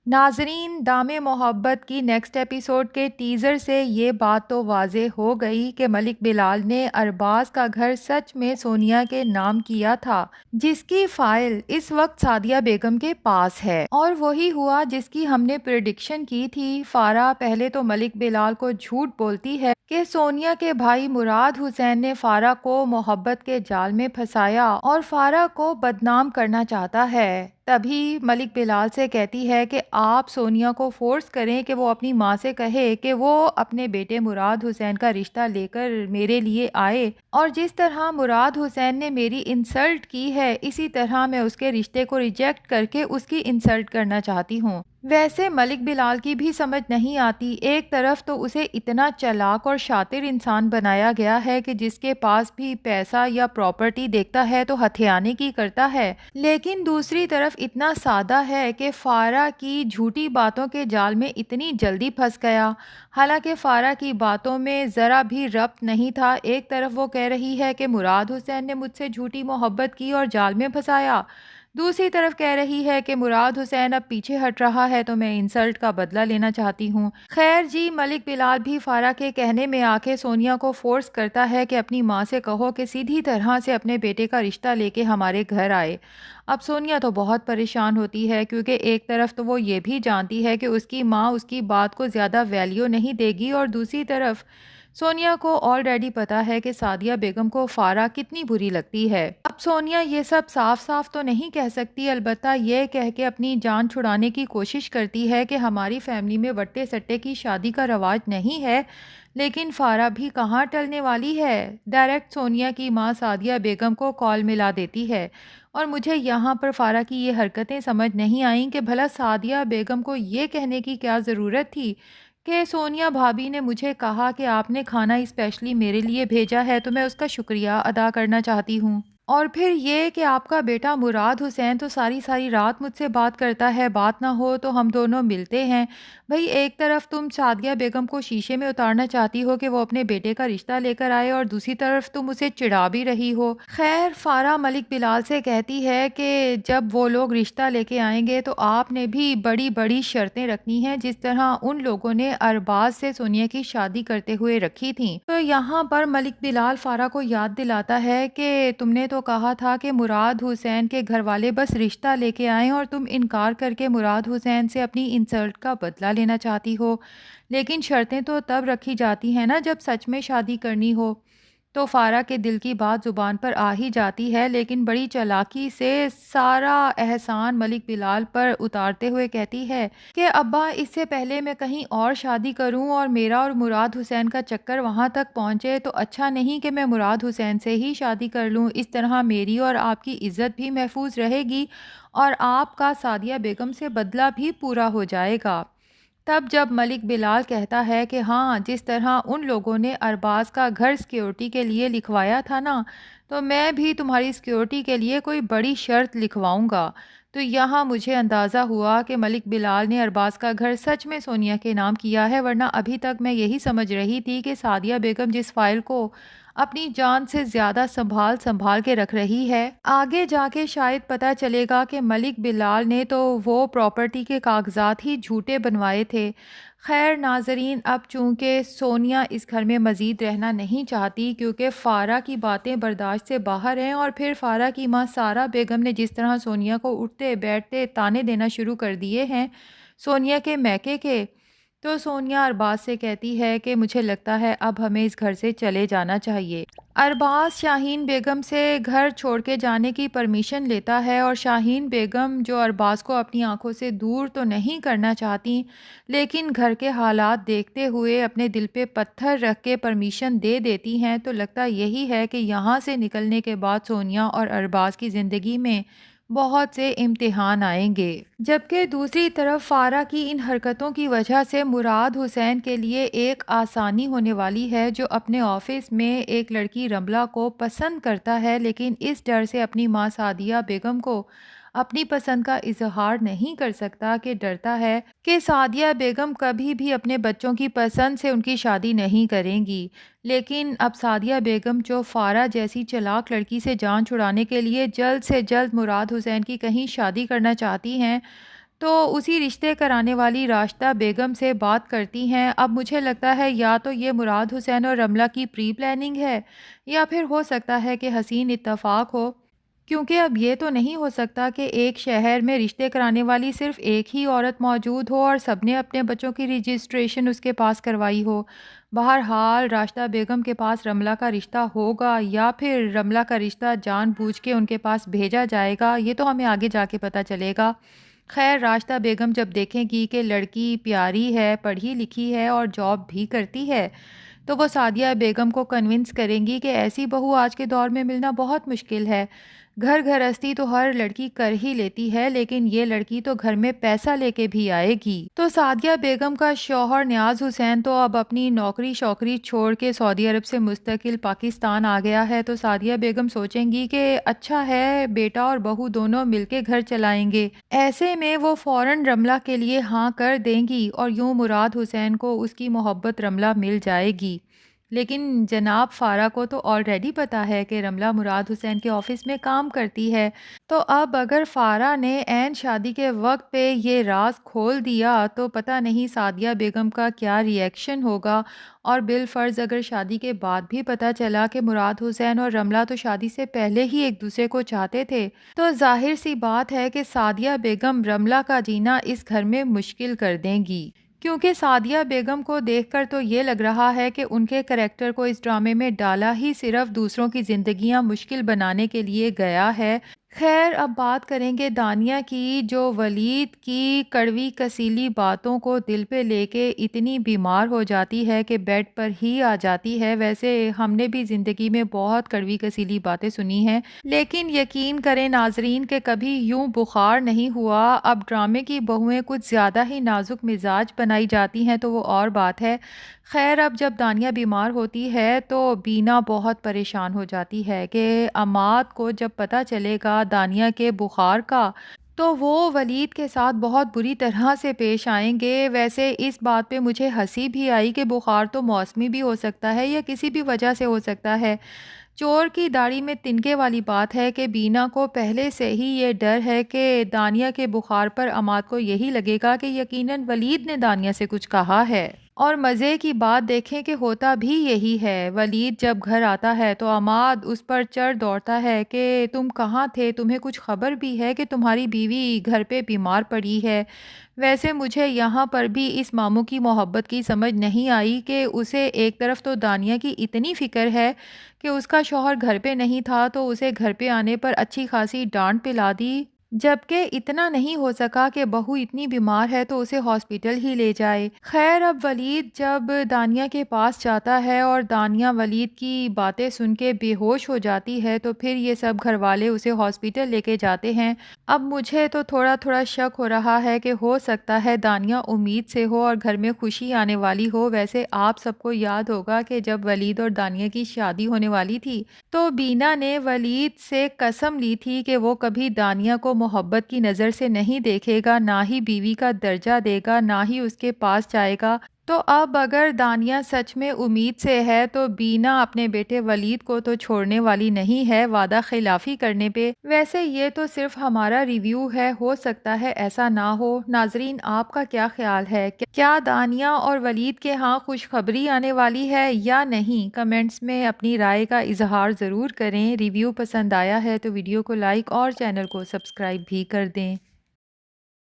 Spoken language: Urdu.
ناظرین، دام محبت کی نیکسٹ ایپیسوڈ کے ٹیزر سے یہ بات تو واضح ہو گئی کہ ملک بلال نے ارباز کا گھر سچ میں سونیا کے نام کیا تھا، جس کی فائل اس وقت سعدیہ بیگم کے پاس ہے، اور وہی ہوا جس کی ہم نے پریڈکشن کی تھی۔ فارا پہلے تو ملک بلال کو جھوٹ بولتی ہے کہ سونیا کے بھائی مراد حسین نے فارا کو محبت کے جال میں پھنسایا اور فارا کو بدنام کرنا چاہتا ہے۔ تبھی ملک بلال سے کہتی ہے کہ آپ سونیا کو فورس کریں کہ وہ اپنی ماں سے کہے کہ وہ اپنے بیٹے مراد حسین کا رشتہ لے کر میرے لیے آئے، اور جس طرح مراد حسین نے میری انسلٹ کی ہے اسی طرح میں اس کے رشتے کو ریجیکٹ کر کے اس کی انسلٹ کرنا چاہتی ہوں۔ ویسے ملک بلال کی بھی سمجھ نہیں آتی، ایک طرف تو اسے اتنا چالاک اور شاطر انسان بنایا گیا ہے کہ جس کے پاس بھی پیسہ یا پراپرٹی دیکھتا ہے تو ہتھیانے کی کرتا ہے، لیکن دوسری طرف اتنا سادہ ہے کہ فارا کی جھوٹی باتوں کے جال میں اتنی جلدی پھنس گیا۔ حالانکہ فارا کی باتوں میں ذرا بھی ربط نہیں تھا، ایک طرف وہ کہہ رہی ہے کہ مراد حسین نے مجھ سے جھوٹی محبت کی اور جال میں پھنسایا، دوسری طرف کہہ رہی ہے کہ مراد حسین اب پیچھے ہٹ رہا ہے تو میں انسلٹ کا بدلہ لینا چاہتی ہوں۔ خیر جی، ملک بلال بھی فارا کے کہنے میں آ کے سونیا کو فورس کرتا ہے کہ اپنی ماں سے کہو کہ سیدھی طرح سے اپنے بیٹے کا رشتہ لے کے ہمارے گھر آئے۔ اب سونیا تو بہت پریشان ہوتی ہے، کیونکہ ایک طرف تو وہ یہ بھی جانتی ہے کہ اس کی ماں اس کی بات کو زیادہ ویلیو نہیں دے گی، اور دوسری طرف سونیا کو آلریڈی پتا ہے کہ سعدیہ بیگم کو فارا کتنی بری لگتی ہے۔ اب سونیا یہ سب صاف صاف تو نہیں کہہ سکتی، البتہ یہ کہہ کے اپنی جان چھڑانے کی کوشش کرتی ہے کہ ہماری فیملی میں وٹے سٹے کی شادی کا رواج نہیں ہے، لیکن فارا بھی کہاں ٹلنے والی ہے۔ ڈائریکٹ سونیا کی ماں سعدیہ بیگم کو کال ملا دیتی ہے، اور مجھے یہاں پر فارا کی یہ حرکتیں سمجھ نہیں آئیں کہ بھلا سعدیہ بیگم کو یہ کہنے کی کیا ضرورت تھی کہ سونیا بھابی نے مجھے کہا کہ آپ نے کھانا اسپیشلی میرے لیے بھیجا ہے تو میں اس کا شکریہ ادا کرنا چاہتی ہوں، اور پھر یہ کہ آپ کا بیٹا مراد حسین تو ساری ساری رات مجھ سے بات کرتا ہے، بات نہ ہو تو ہم دونوں ملتے ہیں۔ بھئی ایک طرف تم سعدیہ بیگم کو شیشے میں اتارنا چاہتی ہو کہ وہ اپنے بیٹے کا رشتہ لے کر آئے، اور دوسری طرف تم اسے چڑھا بھی رہی ہو۔ خیر فارا ملک بلال سے کہتی ہے کہ جب وہ لوگ رشتہ لے کے آئیں گے تو آپ نے بھی بڑی بڑی شرطیں رکھنی ہیں، جس طرح ان لوگوں نے ارباز سے سونیا کی شادی کرتے ہوئے رکھی تھیں۔ تو یہاں پر ملک بلال فارا کو یاد دلاتا ہے کہ تم نے تو کہا تھا کہ مراد حسین کے گھر والے بس رشتہ لے کے آئیں، اور تم انکار کر کے مراد حسین سے اپنی انسلٹ کا بدلہ لینا چاہتی ہو، لیکن شرطیں تو تب رکھی جاتی ہیں نا جب سچ میں شادی کرنی ہو۔ تو فارا کے دل کی بات زبان پر آ ہی جاتی ہے، لیکن بڑی چالاکی سے سارا احسان ملک بلال پر اتارتے ہوئے کہتی ہے کہ ابا اس سے پہلے میں کہیں اور شادی کروں اور میرا اور مراد حسین کا چکر وہاں تک پہنچے تو اچھا نہیں کہ میں مراد حسین سے ہی شادی کر لوں، اس طرح میری اور آپ کی عزت بھی محفوظ رہے گی اور آپ کا سعدیہ بیگم سے بدلہ بھی پورا ہو جائے گا۔ تب جب ملک بلال کہتا ہے کہ ہاں، جس طرح ان لوگوں نے ارباز کا گھر سیکیورٹی کے لیے لکھوایا تھا نا، تو میں بھی تمہاری سیکیورٹی کے لیے کوئی بڑی شرط لکھواؤں گا۔ تو یہاں مجھے اندازہ ہوا کہ ملک بلال نے ارباز کا گھر سچ میں سونیا کے نام کیا ہے، ورنہ ابھی تک میں یہی سمجھ رہی تھی کہ سعدیہ بیگم جس فائل کو اپنی جان سے زیادہ سنبھال کے رکھ رہی ہے، آگے جا کے شاید پتہ چلے گا کہ ملک بلال نے تو وہ پراپرٹی کے کاغذات ہی جھوٹے بنوائے تھے۔ خیر ناظرین، اب چونکہ سونیا اس گھر میں مزید رہنا نہیں چاہتی کیونکہ فارا کی باتیں برداشت سے باہر ہیں، اور پھر فارا کی ماں سارا بیگم نے جس طرح سونیا کو اٹھتے بیٹھتے تانے دینا شروع کر دیے ہیں سونیا کے میکے کے، تو سونیا ارباز سے کہتی ہے کہ مجھے لگتا ہے اب ہمیں اس گھر سے چلے جانا چاہیے۔ ارباز شاہین بیگم سے گھر چھوڑ کے جانے کی پرمیشن لیتا ہے، اور شاہین بیگم جو ارباز کو اپنی آنکھوں سے دور تو نہیں کرنا چاہتی، لیکن گھر کے حالات دیکھتے ہوئے اپنے دل پہ پتھر رکھ کے پرمیشن دے دیتی ہیں، تو لگتا یہی ہے کہ یہاں سے نکلنے کے بعد سونیا اور ارباز کی زندگی میں بہت سے امتحان آئیں گے۔ جبکہ دوسری طرف فارا کی ان حرکتوں کی وجہ سے مراد حسین کے لیے ایک آسانی ہونے والی ہے، جو اپنے آفس میں ایک لڑکی رملہ کو پسند کرتا ہے، لیکن اس ڈر سے اپنی ماں سعدیہ بیگم کو اپنی پسند کا اظہار نہیں کر سکتا کہ ڈرتا ہے کہ سعدیہ بیگم کبھی بھی اپنے بچوں کی پسند سے ان کی شادی نہیں کریں گی۔ لیکن اب سعدیہ بیگم جو فارا جیسی چلاک لڑکی سے جان چھڑانے کے لیے جلد سے جلد مراد حسین کی کہیں شادی کرنا چاہتی ہیں، تو اسی رشتے کرانے والی راشدہ بیگم سے بات کرتی ہیں۔ اب مجھے لگتا ہے یا تو یہ مراد حسین اور رملہ کی پری پلاننگ ہے یا پھر ہو سکتا ہے کہ حسین اتفاق ہو، کیونکہ اب یہ تو نہیں ہو سکتا کہ ایک شہر میں رشتے کرانے والی صرف ایک ہی عورت موجود ہو اور سب نے اپنے بچوں کی رجسٹریشن اس کے پاس کروائی ہو۔ بہرحال راشدہ بیگم کے پاس رملہ کا رشتہ ہوگا یا پھر رملہ کا رشتہ جان بوجھ کے ان کے پاس بھیجا جائے گا، یہ تو ہمیں آگے جا کے پتہ چلے گا۔ خیر راشدہ بیگم جب دیکھیں گی کہ لڑکی پیاری ہے، پڑھی لکھی ہے اور جاب بھی کرتی ہے، تو وہ سعدیہ بیگم کو کنونس کریں گی کہ ایسی بہو آج کے دور میں ملنا بہت مشکل ہے۔ گھر گھرستی تو ہر لڑکی کر ہی لیتی ہے، لیکن یہ لڑکی تو گھر میں پیسہ لے کے بھی آئے گی۔ تو سعدیہ بیگم کا شوہر نیاز حسین تو اب اپنی نوکری شوکری چھوڑ کے سعودی عرب سے مستقل پاکستان آ گیا ہے، تو سعدیہ بیگم سوچیں گی کہ اچھا ہے بیٹا اور بہو دونوں مل کے گھر چلائیں گے۔ ایسے میں وہ فوراً رملہ کے لیے ہاں کر دیں گی اور یوں مراد حسین کو اس کی محبت رملہ مل جائے گی۔ لیکن جناب فارا کو تو آلریڈی پتا ہے کہ رملہ مراد حسین کے آفس میں کام کرتی ہے، تو اب اگر فارا نے عین شادی کے وقت پہ یہ راز کھول دیا تو پتہ نہیں سعدیہ بیگم کا کیا ری ایکشن ہوگا، اور بالفرض اگر شادی کے بعد بھی پتہ چلا کہ مراد حسین اور رملہ تو شادی سے پہلے ہی ایک دوسرے کو چاہتے تھے، تو ظاہر سی بات ہے کہ سعدیہ بیگم رملہ کا جینا اس گھر میں مشکل کر دیں گی، کیونکہ سعدیہ بیگم کو دیکھ کر تو یہ لگ رہا ہے کہ ان کے کریکٹر کو اس ڈرامے میں ڈالا ہی صرف دوسروں کی زندگیاں مشکل بنانے کے لیے گیا ہے۔ خیر اب بات کریں گے دانیہ کی، جو ولید کی کڑوی کسیلی باتوں کو دل پہ لے کے اتنی بیمار ہو جاتی ہے کہ بیڈ پر ہی آ جاتی ہے۔ ویسے ہم نے بھی زندگی میں بہت کڑوی کسیلی باتیں سنی ہیں، لیکن یقین کریں ناظرین کہ کبھی یوں بخار نہیں ہوا۔ اب ڈرامے کی بہویں کچھ زیادہ ہی نازک مزاج بنائی جاتی ہیں تو وہ اور بات ہے۔ خیر اب جب دانیہ بیمار ہوتی ہے تو بینا بہت پریشان ہو جاتی ہے کہ عماد کو جب پتہ چلے گا دانیہ کے بخار کا تو وہ ولید کے ساتھ بہت بری طرح سے پیش آئیں گے۔ ویسے اس بات پہ مجھے ہنسی بھی آئی کہ بخار تو موسمی بھی ہو سکتا ہے یا کسی بھی وجہ سے ہو سکتا ہے۔ چور کی داڑھی میں تنکے والی بات ہے کہ بینا کو پہلے سے ہی یہ ڈر ہے کہ دانیہ کے بخار پر عماد کو یہی لگے گا کہ یقیناً ولید نے دانیہ سے کچھ کہا ہے، اور مزے کی بات دیکھیں کہ ہوتا بھی یہی ہے۔ ولید جب گھر آتا ہے تو عماد اس پر چڑھ دوڑتا ہے کہ تم کہاں تھے، تمہیں کچھ خبر بھی ہے کہ تمہاری بیوی گھر پہ بیمار پڑی ہے۔ ویسے مجھے یہاں پر بھی اس ماموں کی محبت کی سمجھ نہیں آئی کہ اسے ایک طرف تو دانیہ کی اتنی فکر ہے کہ اس کا شوہر گھر پہ نہیں تھا تو اسے گھر پہ آنے پر اچھی خاصی ڈانٹ پلا دی، جبکہ اتنا نہیں ہو سکا کہ بہو اتنی بیمار ہے تو اسے ہاسپٹل ہی لے جائے۔ خیر اب ولید جب دانیہ کے پاس جاتا ہے اور دانیہ ولید کی باتیں سن کے بے ہوش ہو جاتی ہے تو پھر یہ سب گھر والے اسے ہاسپٹل لے کے جاتے ہیں۔ اب مجھے تو تھوڑا تھوڑا شک ہو رہا ہے کہ ہو سکتا ہے دانیہ امید سے ہو اور گھر میں خوشی آنے والی ہو۔ ویسے آپ سب کو یاد ہوگا کہ جب ولید اور دانیہ کی شادی ہونے والی تھی تو بینا نے ولید سے قسم لی تھی کہ وہ کبھی دانیہ کو محبت کی نظر سے نہیں دیکھے گا، نہ ہی بیوی کا درجہ دے گا، نہ ہی اس کے پاس جائے گا۔ تو اب اگر دانیہ سچ میں امید سے ہے تو بینا اپنے بیٹے ولید کو تو چھوڑنے والی نہیں ہے وعدہ خلافی کرنے پہ۔ ویسے یہ تو صرف ہمارا ریویو ہے، ہو سکتا ہے ایسا نہ ہو۔ ناظرین آپ کا کیا خیال ہے؟ کیا دانیہ اور ولید کے ہاں خوشخبری آنے والی ہے یا نہیں؟ کمنٹس میں اپنی رائے کا اظہار ضرور کریں۔ ریویو پسند آیا ہے تو ویڈیو کو لائک اور چینل کو سبسکرائب بھی کر دیں۔